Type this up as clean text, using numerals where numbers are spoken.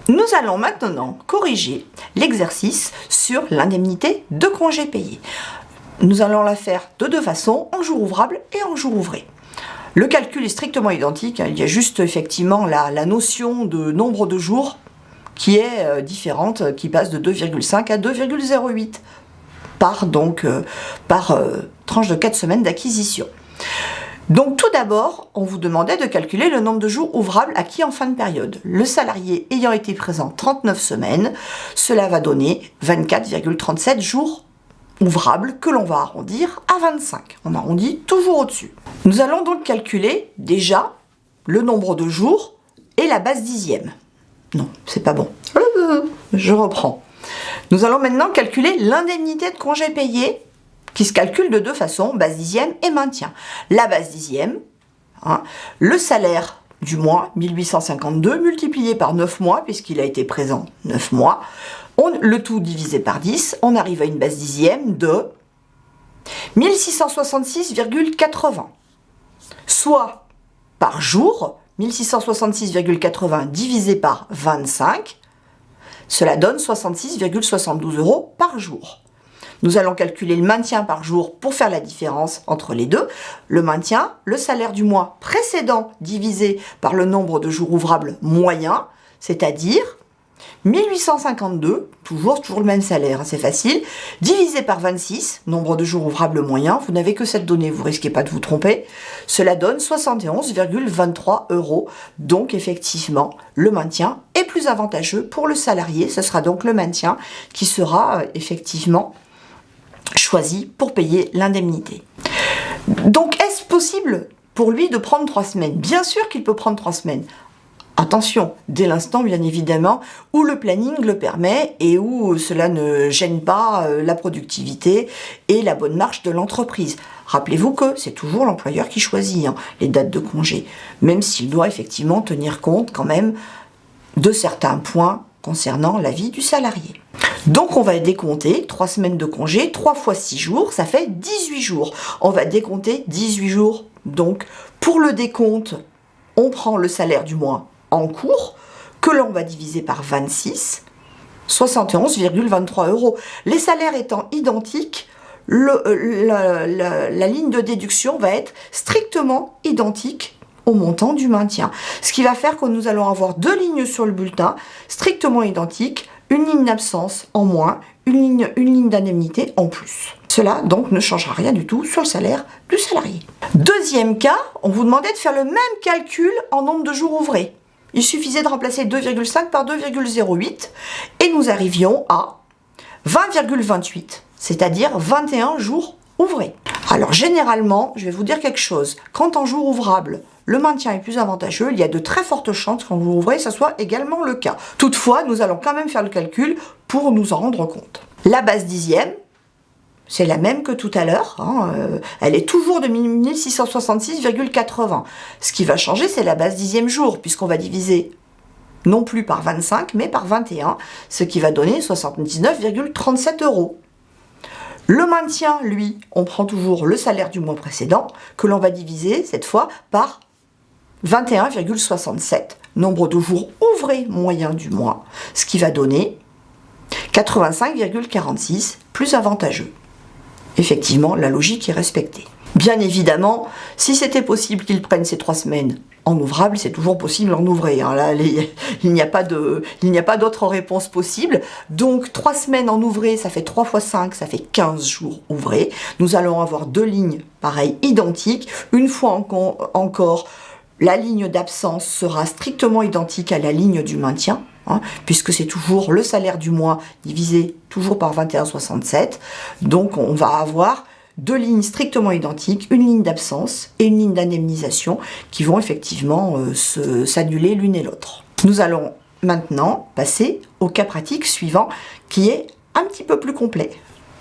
Nous allons maintenant corriger l'exercice sur l'indemnité de congé payé. Nous allons la faire de deux façons, en jour ouvrable et en jour ouvré. Le calcul est strictement identique, il y a juste effectivement la notion de nombre de jours qui est différente, qui passe de 2,5 à 2,08 par tranche de 4 semaines d'acquisition. Donc tout d'abord, on vous demandait de calculer le nombre de jours ouvrables acquis en fin de période. Le salarié ayant été présent 39 semaines, cela va donner 24,37 jours ouvrables que l'on va arrondir à 25. On arrondit toujours au-dessus. Nous allons donc calculer déjà le nombre de jours et la base dixième. Non, c'est pas bon. Je reprends. Nous allons maintenant calculer l'indemnité de congé payé qui se calcule de deux façons, base dixième et maintien. La base dixième, le salaire du mois, 1852, multiplié par 9 mois, puisqu'il a été présent 9 mois, le tout divisé par 10, on arrive à une base dixième de 1666,80, soit par jour, 1666,80 divisé par 25, cela donne 66,72 € par jour. Nous allons calculer le maintien par jour pour faire la différence entre les deux. Le maintien, le salaire du mois précédent divisé par le nombre de jours ouvrables moyen, c'est-à-dire 1852, toujours le même salaire, c'est facile, divisé par 26, nombre de jours ouvrables moyen, vous n'avez que cette donnée, vous risquez pas de vous tromper, cela donne 71,23 €. Donc effectivement, le maintien est plus avantageux pour le salarié, ce sera donc le maintien qui sera effectivement choisi pour payer l'indemnité. Donc est-ce possible pour lui de prendre 3 semaines? Bien sûr qu'il peut prendre 3 semaines. Attention, dès l'instant bien évidemment où le planning le permet et où cela ne gêne pas la productivité et la bonne marche de l'entreprise. Rappelez-vous que c'est toujours l'employeur qui choisit les dates de congé, même s'il doit effectivement tenir compte quand même de certains points concernant la vie du salarié. Donc on va décompter 3 semaines de congé, 3 fois 6 jours, ça fait 18 jours. On va décompter 18 jours. Donc pour le décompte, on prend le salaire du mois en cours, que l'on va diviser par 26, 71,23 €. Les salaires étant identiques, la ligne de déduction va être strictement identique au montant du maintien. Ce qui va faire que nous allons avoir deux lignes sur le bulletin strictement identiques, une ligne d'absence en moins, une ligne d'indemnité en plus. Cela donc ne changera rien du tout sur le salaire du salarié. Deuxième cas, on vous demandait de faire le même calcul en nombre de jours ouvrés. Il suffisait de remplacer 2,5 par 2,08 et nous arrivions à 20,28, c'est-à-dire 21 jours ouvrés. Alors généralement, je vais vous dire quelque chose, quand en jour ouvrable, le maintien est plus avantageux, il y a de très fortes chances qu'en jour ouvré, ça soit également le cas. Toutefois, nous allons quand même faire le calcul pour nous en rendre compte. La base dixième, c'est la même que tout à l'heure, elle est toujours de 1666,80. Ce qui va changer, c'est la base dixième jour, puisqu'on va diviser non plus par 25, mais par 21, ce qui va donner 79,37 €. Le maintien, lui, on prend toujours le salaire du mois précédent, que l'on va diviser, cette fois, par 21,67, nombre de jours ouvrés moyen du mois, ce qui va donner 85,46, plus avantageux. Effectivement, la logique est respectée. Bien évidemment, si c'était possible qu'ils prennent ces 3 semaines en ouvrable, c'est toujours possible en ouvré. Là, il n'y a pas d'autre réponse possible. Donc, 3 semaines en ouvré, ça fait 3 fois 5, ça fait 15 jours ouvrés. Nous allons avoir deux lignes, pareil, identiques. Une fois encore, la ligne d'absence sera strictement identique à la ligne du maintien, puisque c'est toujours le salaire du mois divisé toujours par 21,67. Donc on va avoir deux lignes strictement identiques, une ligne d'absence et une ligne d'indemnisation qui vont effectivement s'annuler l'une et l'autre. Nous allons maintenant passer au cas pratique suivant qui est un petit peu plus complet.